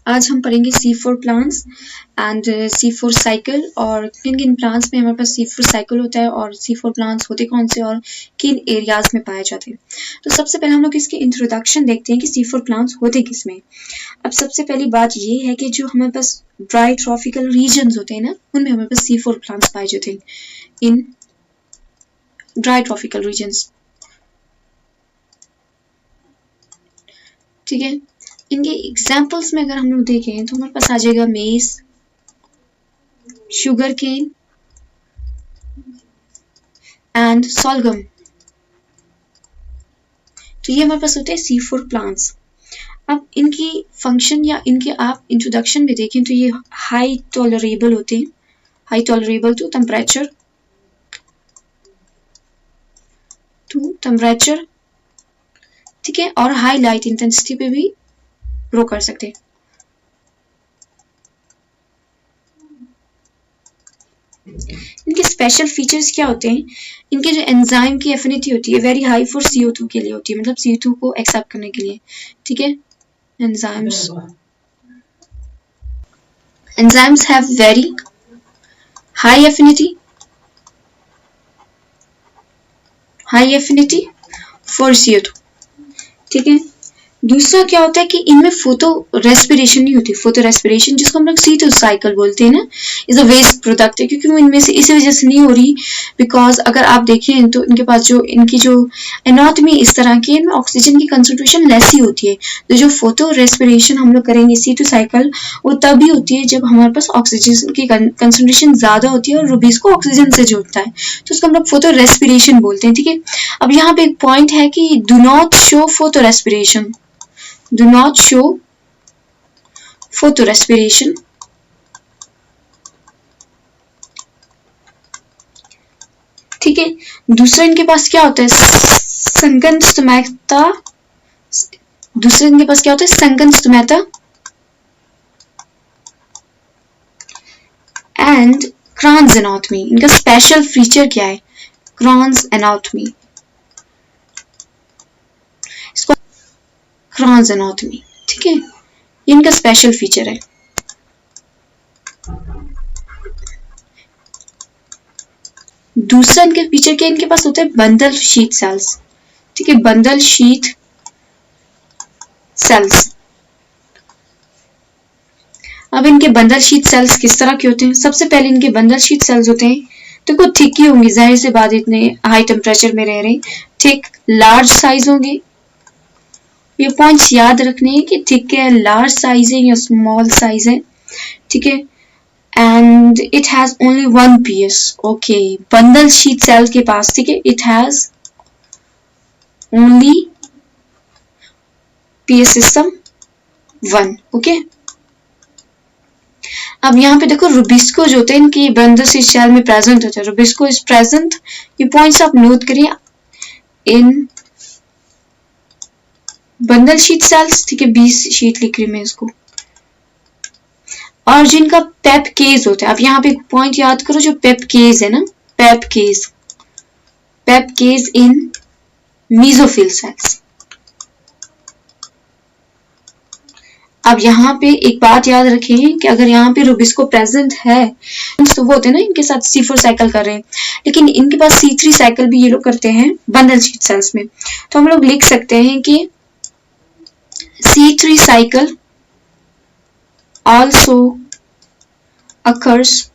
आज हम पढ़ेंगे C4 plants and C4 cycle और किन किन प्लांट्स में हमारे पास C4 साइकिल होता है और C4 प्लांट्स होते कौन से और किन एरियाज में पाए जाते हैं। तो सबसे पहले हम लोग इसकी इंट्रोडक्शन देखते हैं कि C4 प्लांट्स होते किस में। अब सबसे पहली बात ये है कि जो हमारे पास ड्राई ट्रॉपिकल रीजन्स होते हैं ना, उनमें हमारे पास C4 प्लांट्स पाए जाते हैं इन ड्राई ट्रॉपिकल रीजन्स। ठीक है, इनके एग्जाम्पल्स में अगर हम लोग देखें तो हमारे पास आ जाएगा मेज, शुगर केन एंड सॉलगम। तो ये हमारे पास होते हैं C4 प्लांट्स। अब इनकी फंक्शन या इनके आप इंट्रोडक्शन में देखें तो ये हाई टॉलरेबल होते हैं, हाई टॉलरेबल टू टेम्परेचर, ठीक है, और हाई लाइट इंटेंसिटी पे भी ग्रो कर सकते हैं। इनके स्पेशल फीचर्स क्या होते हैं? इनके जो एंजाइम की एफिनिटी होती है वेरी हाई फॉर CO2 के लिए होती है, मतलब CO2 को एक्सेप्ट करने के लिए। ठीक है, enzymes have very high affinity for CO2। ठीक है, दूसरा क्या होता है कि इनमें फोटो रेस्पिरेशन नहीं होती। फोटो रेस्पिरेशन जिसको हम लोग C2 साइकिल बोलते हैं ना, इज अ वेस्ट प्रोडक्ट है, क्योंकि वो इनमें से इसी वजह से नहीं हो रही बिकॉज अगर आप देखें तो इनके पास जो इनकी जो एनाटॉमी इस तरह की है, ऑक्सीजन की कंसंट्रेशन लेस ही होती है। तो जो फोटो रेस्पिरेशन हम लोग करेंगे C2 साइकिल, वो तभी होती है जब हमारे पास ऑक्सीजन की कंसंट्रेशन ज्यादा होती है और रूबीज को ऑक्सीजन से जोड़ता है, तो उसको हम लोग फोटो रेस्पिरेशन बोलते हैं। ठीक है, अब यहाँ पे एक पॉइंट है कि do not show photo respiration, do not show photorespiration। ठीक है, दूसरा इनके पास क्या होता है संकन स्टोमेटा, दूसरा इनके पास क्या होता है sunken stomata and Kranz anatomy. इनका स्पेशल फीचर क्या है? Kranz anatomy, Kranz anatomy. ठीक है, ये इनका स्पेशल फीचर है। दूसरा इनके फीचर क्या, इनके पास होता है बंडल शीट सेल्स। ठीक है, बंडल शीट सेल्स। अब इनके बंडल शीट सेल्स किस तरह के होते हैं? सबसे पहले इनके बंडल शीट सेल्स होते हैं तो कुछ थिक ही होंगे, जाहिर सी बात, इतने हाई टेम्परेचर में रह रहे हैं। थिक लार्ज साइज होंगे, ये पॉइंट्स याद रखने हैं कि थिक है, लार्ज साइज है या स्मॉल साइज है। ठीक है, and it has only one PS. Okay, bundle sheath cell के पास, ठीक है, it has only PS system 1। Okay, अब यहाँ पे देखो रुबिस्को जो होते हैं इनकी बंडल शीट सेल में प्रेजेंट होता है। रुबिस्को इज प्रेजेंट, ये पॉइंट्स आप नोट करिए इन बंडल शीट सेल्स। ठीक है, 20 शीट लिख रही मैं इसको। और जिनका पेप केज होता है, अब यहाँ पे एक पॉइंट याद करो, जो पेप केज है ना, पेप केज इन मीजोफिल सेल्स। अब यहाँ पे एक बात याद रखें कि अगर यहाँ पे रुबिस्को प्रेजेंट है तो वो होते हैं ना इनके साथ C4 साइकिल कर रहे हैं, लेकिन इनके पास C3 साइकिल भी ये लोग करते हैं बंडल शीट सेल्स में। तो हम लोग लिख सकते हैं कि C3 cycle also occurs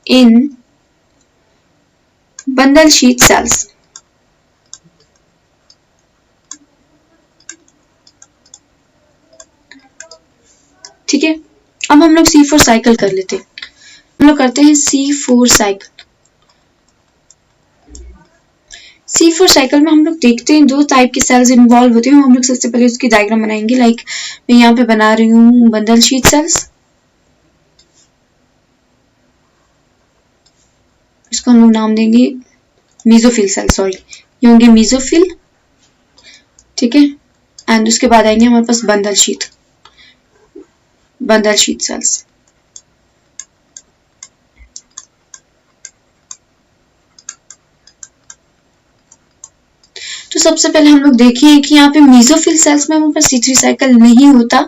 in bundle sheet cells। ठीक है, अब हम लोग C4 साइकिल कर लेते हैं। हम लोग करते हैं C4 साइकिल। C4 साइकिल में हम लोग देखते हैं 2 टाइप के सेल्स इन्वॉल्व होते हैं। हम लोग सबसे पहले उसकी डायग्राम बनाएंगे। लाइक मैं यहाँ पे बना रही हूँ बंडल शीट सेल्स, इसको हम लोग नाम देंगे मीजोफिल सेल, सॉरी ये होंगे मीजोफिल। ठीक है, एंड उसके बाद आएंगे हमारे पास बंडल शीट सेल्स। तो सबसे पहले हम लोग देखें कि यहाँ पे मेसोफिल सेल्स में हमारे पास C3 साइकिल नहीं होता,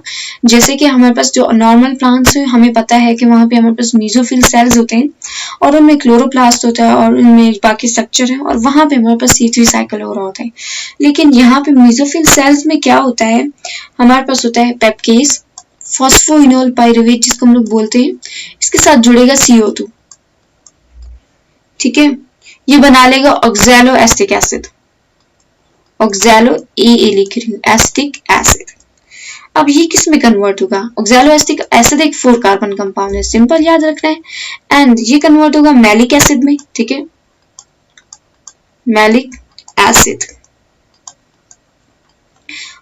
जैसे कि हमारे पास जो नॉर्मल प्लांट्स है हमें पता है कि वहाँ पे हमारे पास मेसोफिल सेल्स होते हैं और उनमें क्लोरोप्लास्ट होता है और उनमें बाकी स्ट्रक्चर है और वहाँ पे हमारे पास C3 साइकिल हो रहा होता है। लेकिन यहाँ पे मेसोफिल सेल्स में क्या होता है, हमारे पास होता है पेप्केज, फॉस्फोइनोल पाइरुवेट जिसको हम लोग बोलते हैं, इसके साथ जुड़ेगा CO2, ठीक है, ये बना लेगा ऑक्सैलो एसिटिक एसिड, ऑक्सैलो ए लिख रही हूँ, एसिटिक एसिड। अब ये किस में कन्वर्ट होगा, ऑक्सैलो एसिटिक एसिड एक 4 कार्बन कंपाउंड है, सिंपल याद रखना है, एंड ये कन्वर्ट होगा मैलिक एसिड में, ठीक है, मैलिक एसिड।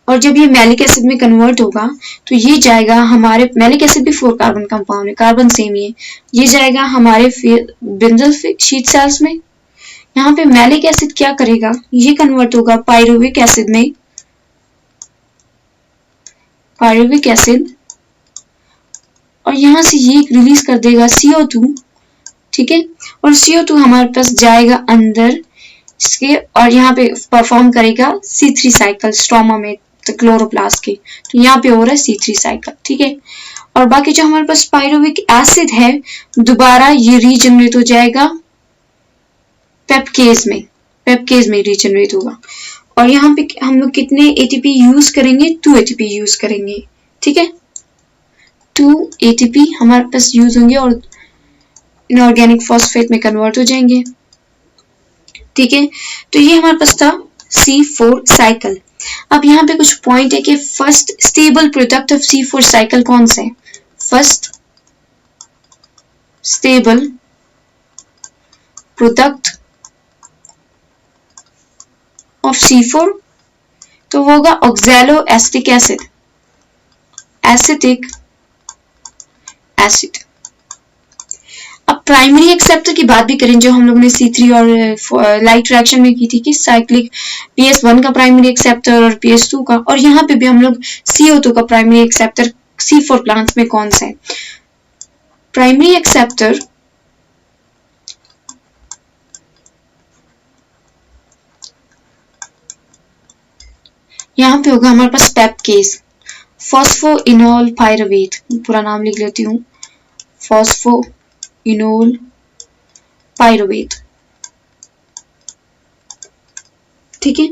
और जब ये मैलिक एसिड में कन्वर्ट होगा तो ये जाएगा हमारे, मैलिक एसिड भी 4 कार्बन कंपाउंड है, कार्बन सेम ही है, ये जाएगा हमारे बेंजल शीट सेल्स में। यहाँ पे मैलिक एसिड क्या करेगा, ये कन्वर्ट होगा पाइरुविक एसिड में, पाइरुविक एसिड, और यहाँ से ये रिलीज कर देगा CO2, ठीक है, और CO2 हमारे पास जाएगा अंदर इसके और यहाँ पे परफॉर्म करेगा C3 साइकिल स्ट्रोमा में, तो क्लोरोप्लास्ट के, तो यहाँ पे हो रहा है C3 साइकिल, ठीक है। और बाकी जो हमारे पास पाइरुविक एसिड है दोबारा ये रीजनरेट हो जाएगा पेप्केज में रीजनरेट होगा, और यहाँ पे हम लोग कितने ATP यूज करेंगे, 2 ATP यूज करेंगे, ठीक है, 2 ATP हमारे पास यूज होंगे और इनऑर्गेनिक फॉस्फेट में कन्वर्ट हो जाएंगे, ठीक है। तो ये हमारे पास था C4 साइकिल। अब यहाँ पे कुछ पॉइंट है कि first stable product of C4 cycle कौन सा है, first stable product of C4 तो वो होगा oxalo acetic acid, acetic acid. अब प्राइमरी एक्सेप्टर की बात भी करें जो हम लोग ने C3 और लाइट रिएक्शन में की थी कि साइक्लिक PS1 का प्राइमरी एक्सेप्टर और PS2 का, और यहाँ पे भी हम लोग CO2 का प्राइमरी एक्सेप्टर C4 प्लांट्स में कौन सा है, प्राइमरी एक्सेप्टर यहाँ पे होगा हमारे पास पेप्केज, फॉस्फोइनोल पाइरुवेट, पूरा नाम लिख लेती हूँ, फॉस्फोइनोल पाइरुवेट, ठीक है।